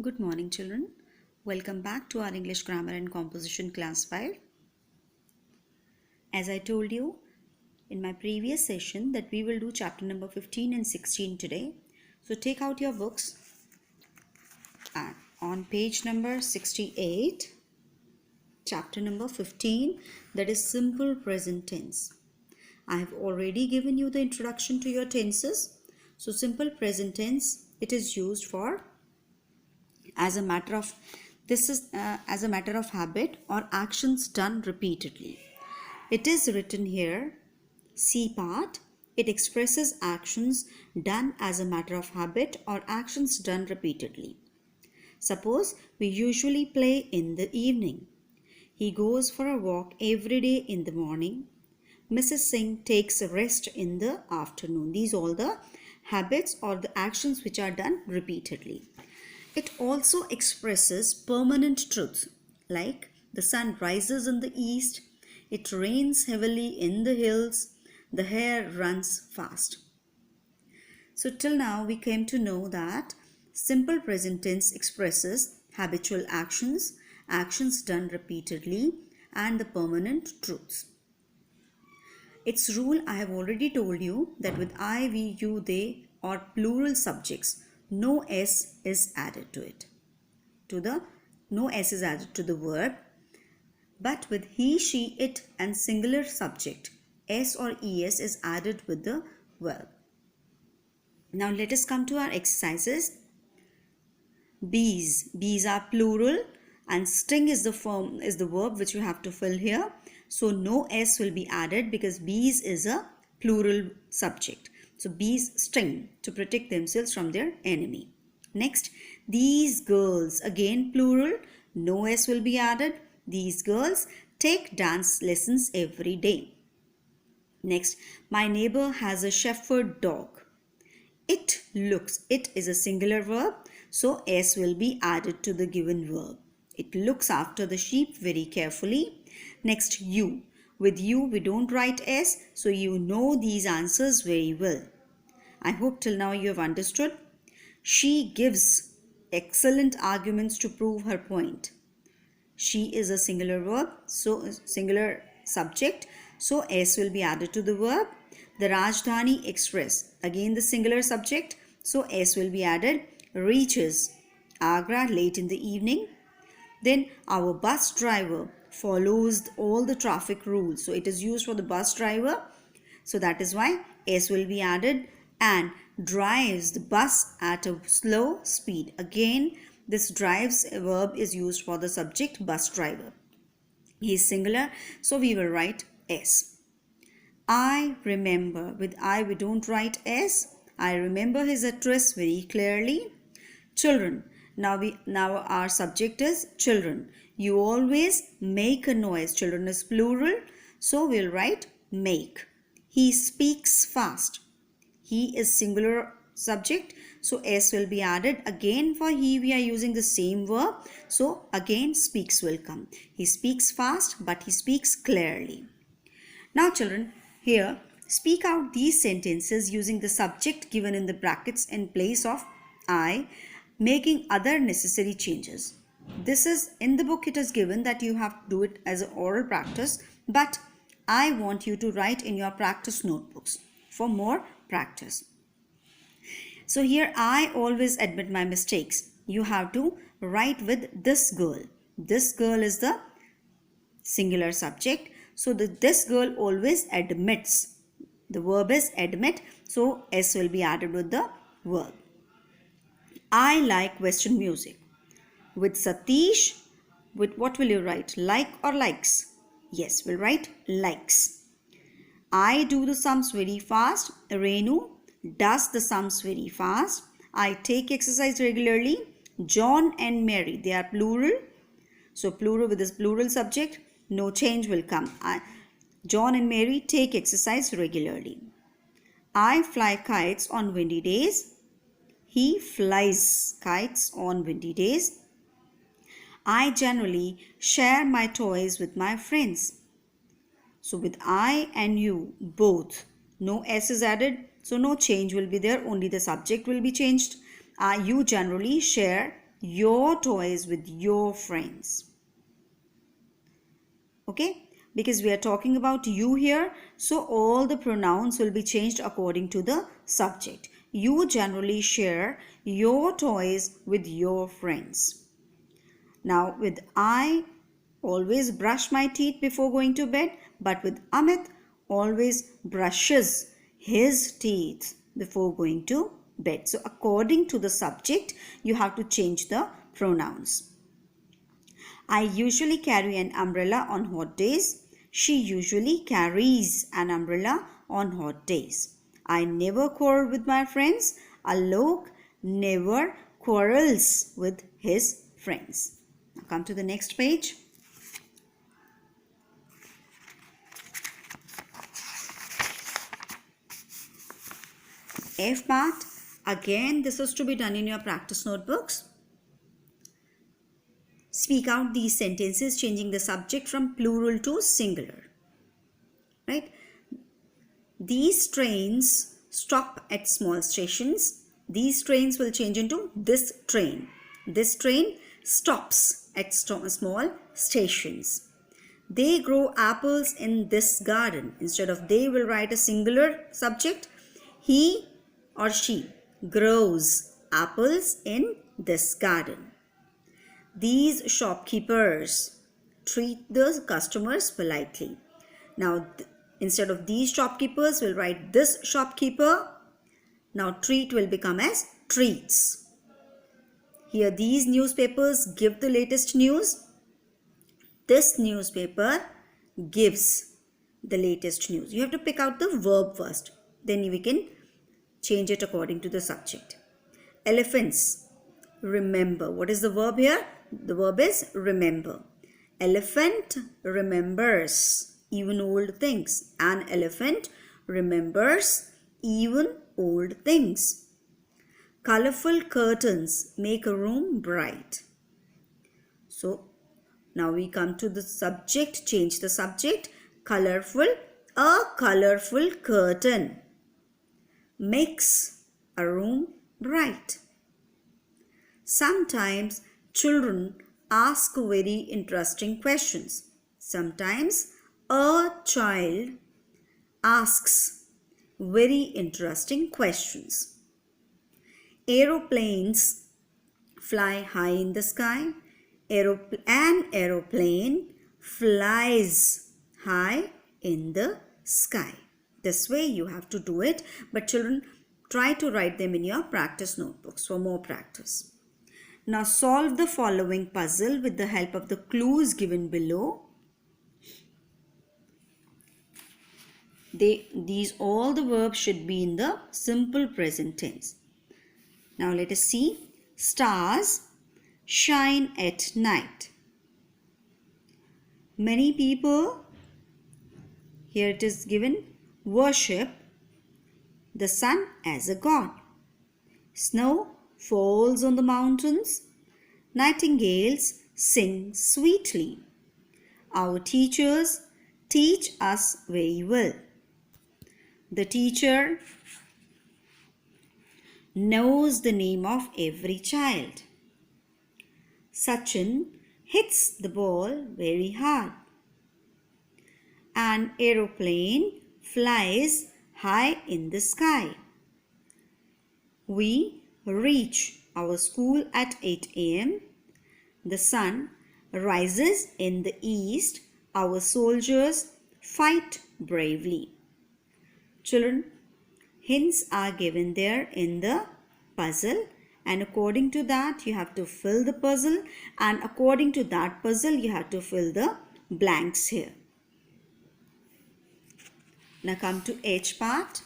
Good morning, children. Welcome back to our English Grammar and Composition Class 5. As I told you in my previous session that we will do chapter number 15 and 16 today. So take out your books and on page number 68, chapter number 15, that is simple present tense. I have already given you the introduction to your tenses. So simple present tense, it is used for as a matter of as a matter of habit or actions done repeatedly. It is written here, C part. It expresses actions done as a matter of habit or actions done repeatedly. Suppose we usually play in the evening. He goes for a walk every day in the morning. Mrs. Singh takes a rest in the afternoon. These are all the habits or the actions which are done repeatedly. It also expresses permanent truths like the sun rises in the east, it rains heavily in the hills, the hare runs fast. So till now we came to know that simple present tense expresses habitual actions, actions done repeatedly, and the permanent truths. Its rule I have already told you that with I, we, you, they or plural subjects, no S is added to it. No S is added to the verb, but with he, she, it and singular subject, S or ES is added with the verb. Now let us come to our exercises. Bees. Bees are plural and sting is the verb which you have to fill here. So no S will be added because bees is a plural subject. So bees sting to protect themselves from their enemy. Next, these girls, again plural, no S will be added. These girls take dance lessons every day. Next, my neighbor has a shepherd dog. It looks, it is a singular verb, so S will be added to the given verb. It looks after the sheep very carefully. Next, you. With you, we don't write S, so you know these answers very well. I hope till now you have understood. She gives excellent arguments to prove her point. She is a singular verb, so singular subject, so S will be added to the verb. The Rajdhani Express, again the singular subject, so S will be added. Reaches Agra late in the evening. Then our bus driver follows all the traffic rules, so it is used for the bus driver, so that is why S will be added. And drives the bus at a slow speed. Again, this drives verb is used for the subject bus driver. He is singular, so we will write S. I remember. With I, we don't write S. I remember his address very clearly. Children. Now our subject is children. You always make a noise. Children is plural, so we'll write make. He speaks fast. He is singular subject, so S will be added. Again for he, we are using the same verb, so again speaks will come. He speaks fast, but he speaks clearly. Now children, here speak out these sentences using the subject given in the brackets in place of I, making other necessary changes. This is in the book, it is given that you have to do it as an oral practice, but I want you to write in your practice notebooks for more practice. So here I always admit my mistakes. You have to write with this girl. This girl is the singular subject. So this girl always admits. The verb is admit. So S will be added with the verb. I like Western music. With Satish, with what will you write? Like or likes? Yes, we'll write likes. I do the sums very fast. Renu does the sums very fast. I take exercise regularly. John and Mary, they are plural. So plural with this plural subject, no change will come. John and Mary take exercise regularly. I fly kites on windy days. He flies kites on windy days. I generally share my toys with my friends. So with I and you, both, no S is added, so no change will be there, only the subject will be changed. You generally share your toys with your friends. Okay, because we are talking about you here, so all the pronouns will be changed according to the subject. You generally share your toys with your friends. Now with I, always brush my teeth before going to bed, but with Amit, always brushes his teeth before going to bed. So according to the subject, you have to change the pronouns. I usually carry an umbrella on hot days. She usually carries an umbrella on hot days. I never quarrel with my friends. Alok never quarrels with his friends. Now come to the next page. F part. Again, this is to be done in your practice notebooks. Speak out these sentences changing the subject from plural to singular. Right? These trains stop at small stations. These trains will change into this train. This train stops at small stations. They grow apples in this garden. Instead of they, will write a singular subject. He or she grows apples in this garden. These shopkeepers treat the customers politely. Now, instead of these shopkeepers, we'll write this shopkeeper. Now, treat will become as treats. Here, these newspapers give the latest news. This newspaper gives the latest news. You have to pick out the verb first. Then we can change it according to the subject. Elephants remember. What is the verb here? The verb is remember. Elephant remembers even old things. An elephant remembers even old things. Colorful curtains make a room bright. So now we come to the subject. Change the subject. Colorful. A colorful curtain makes a room bright. Sometimes children ask very interesting questions. Sometimes a child asks very interesting questions. Aeroplanes fly high in the sky. An aeroplane flies high in the sky. This way you have to do it, but children, try to write them in your practice notebooks for more practice. Now solve the following puzzle with the help of the clues given below. All the verbs should be in the simple present tense. Now let us see. Stars shine at night. Many people, here it is given, worship the sun as a god. Snow falls on the mountains. Nightingales sing sweetly. Our teachers teach us very well. The teacher knows the name of every child. Sachin hits the ball very hard. An aeroplane flies high in the sky. We reach our school at 8 a.m. The sun rises in the east. Our soldiers fight bravely. Children, hints are given there in the puzzle, and according to that you have to fill the puzzle, and according to that puzzle you have to fill the blanks here. Now come to H part.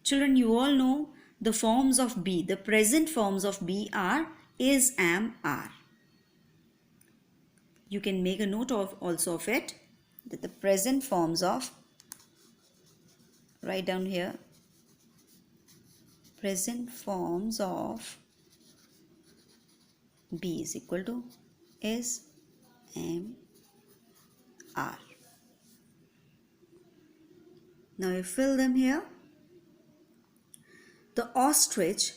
Children, you all know the forms of be. The present forms of be are is, am, are. You can make a note of also of it, that the present forms of, write down here, present forms of be is equal to is, am, are. Now you fill them here. The ostrich,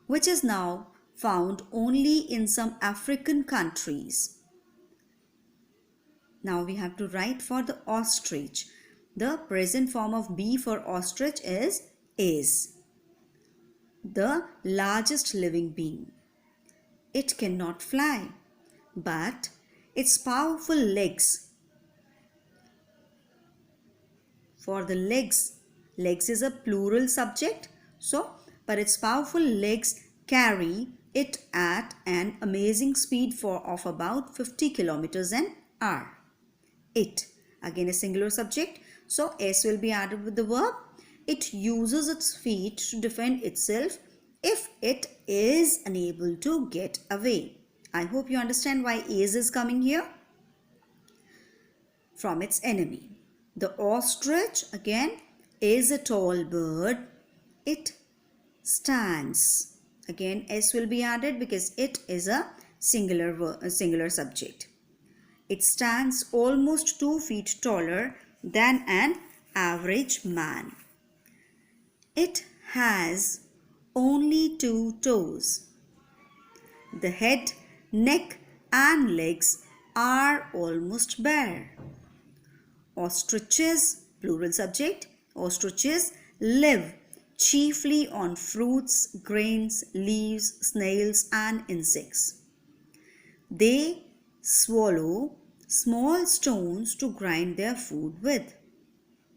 which is now found only in some African countries. Now we have to write for the ostrich. The present form of be for ostrich is. The largest living being. It cannot fly, but its powerful legs. For the legs is a plural subject. So, but its powerful legs carry it at an amazing speed of about 50 kilometers an hour. It, again a singular subject. So, S will be added with the verb. It uses its feet to defend itself if it is unable to get away. I hope you understand why is coming here. From its enemy. The ostrich, again, is a tall bird. It stands. Again, S will be added because it is a singular subject. It stands almost 2 feet taller than an average man. It has only 2 toes. The head, neck and legs are almost bare. Ostriches, plural subject, ostriches live chiefly on fruits, grains, leaves, snails and insects. They swallow small stones to grind their food with.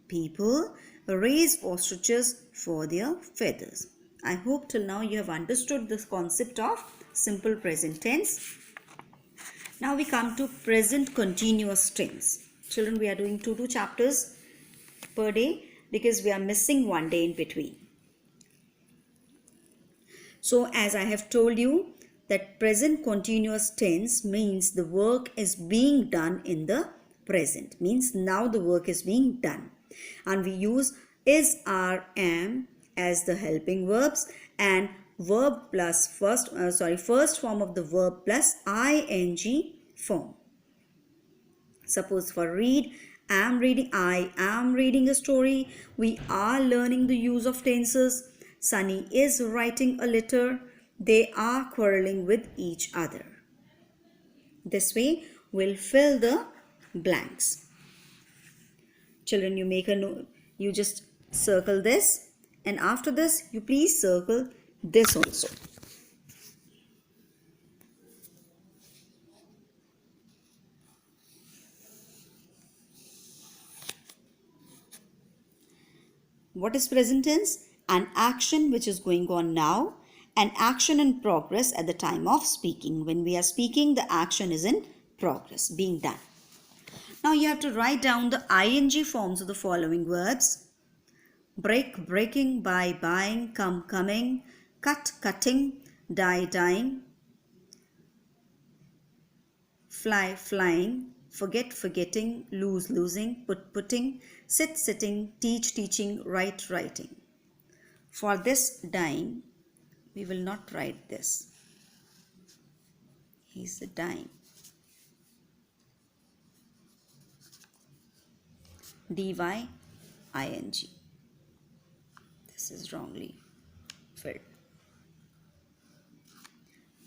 People raise ostriches for their feathers. I hope till now you have understood this concept of simple present tense. Now we come to present continuous tense. Children, we are doing 2 chapters per day because we are missing 1 day in between. So as I have told you that present continuous tense means the work is being done in the present. Means now the work is being done. And we use is, are, am as the helping verbs and verb plus first form of the verb plus ing form. Suppose for read, I am reading a story. We are learning the use of tenses. Sunny is writing a letter. They are quarreling with each other. This way we'll fill the blanks. Children, you make a note. You just circle this, and after this you please circle this also. What is present tense? An action which is going on now, an action in progress at the time of speaking. When we are speaking, the action is in progress, being done. Now you have to write down the ing forms of the following verbs. Break, breaking, buy, buying, come, coming, cut, cutting, die, dying, fly, flying, forget, forgetting, lose, losing, put, putting, sit, sitting, teach, teaching, write, writing. For this dying, we will not write this. He's dying. D-Y-I-N-G. This is wrongly filled.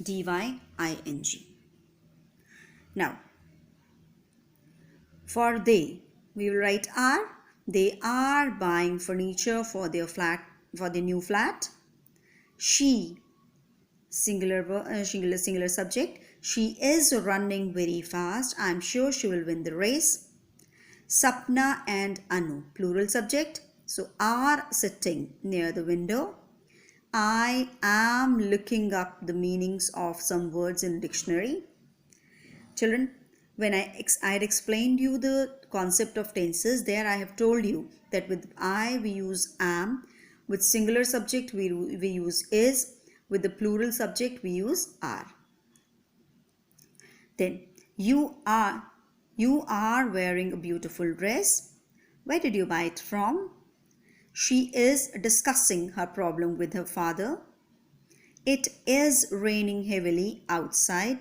D-Y-I-N-G. Now, for they, we will write are. They are buying furniture for their flat, for their new flat. She, singular subject. She is running very fast. I am sure she will win the race. Sapna and Anu, plural subject. So are sitting near the window. I am looking up the meanings of some words in the dictionary. Children, when I had explained you the concept of tenses, there I have told you that with I we use am, with singular subject we use is, with the plural subject we use are. Then you are wearing a beautiful dress. Where did you buy it from? She is discussing her problem with her father. It is raining heavily outside.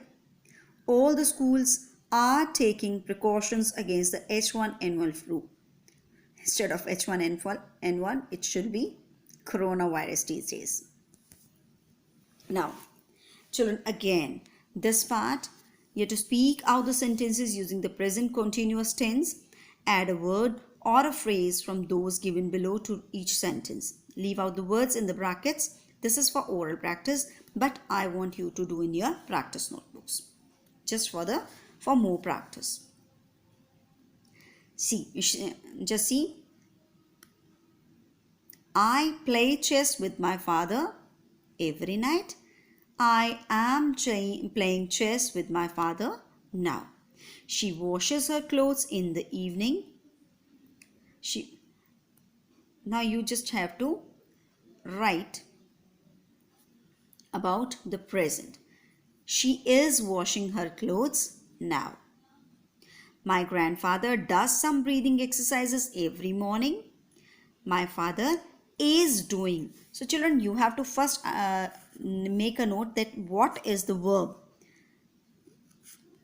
All the schools are taking precautions against the H1N1 flu. Instead of H1N1, it should be coronavirus these days. Now, children, again, this part, you have to speak out the sentences using the present continuous tense. Add a word or a phrase from those given below to each sentence. Leave out the words in the brackets. This is for oral practice, but I want you to do in your practice notebooks, just for more practice. See, just see. I play chess with my father every night. I am playing chess with my father now. She washes her clothes in the evening. Now you just have to write about the present. She is washing her clothes now. My grandfather does some breathing exercises every morning. My father is doing. So children, you have to first make a note that what is the verb.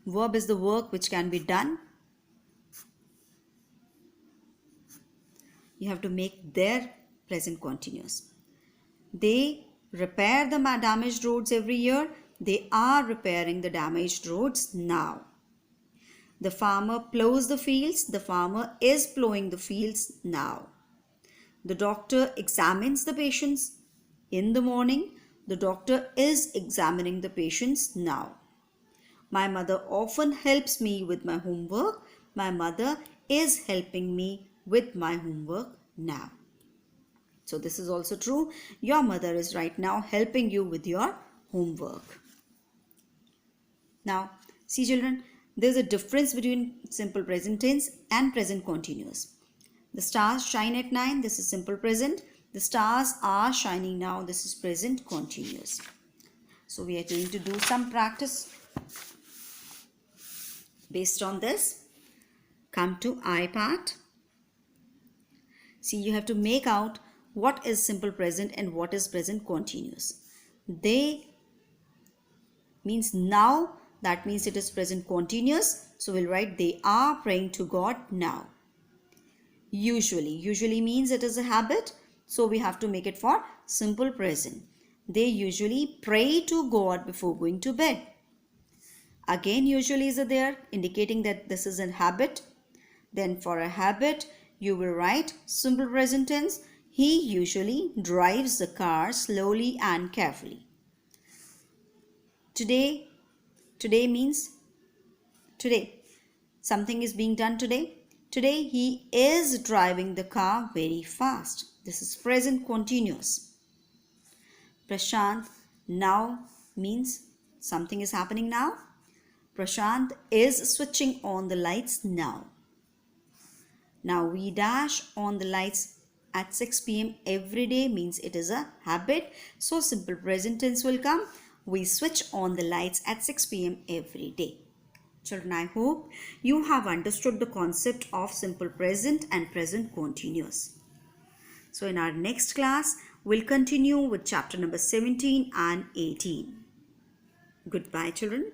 Verb is the work which can be done. You have to make their present continuous. They repair the damaged roads every year. They are repairing the damaged roads now. The farmer plows the fields. The farmer is plowing the fields now. The doctor examines the patients in the morning. The doctor is examining the patients now. My mother often helps me with my homework. My mother is helping me with my homework now. So this is also true. Your mother is right now helping you with your homework. Now, see children, there's a difference between simple present tense and present continuous. The stars shine at night. This is simple present. The stars are shining now. This is present continuous. So we are going to do some practice based on this. Come to I part. See, you have to make out what is simple present and what is present continuous. They means now. That means it is present continuous. So we'll write they are praying to God now. Usually means it is a habit. So we have to make it for simple present. They usually pray to God before going to bed. Again, usually is there, indicating that this is a habit. Then for a habit, you will write simple present tense. He usually drives the car slowly and carefully. Today means today. Something is being done today. Today he is driving the car very fast. This is present continuous. Prashant now means something is happening now. Prashant is switching on the lights now. Now we dash on the lights at 6 p.m. every day means it is a habit. So simple present tense will come. We switch on the lights at 6 p.m. every day. Children, I hope you have understood the concept of simple present and present continuous. So in our next class, we'll continue with chapter number 17 and 18. Goodbye, children.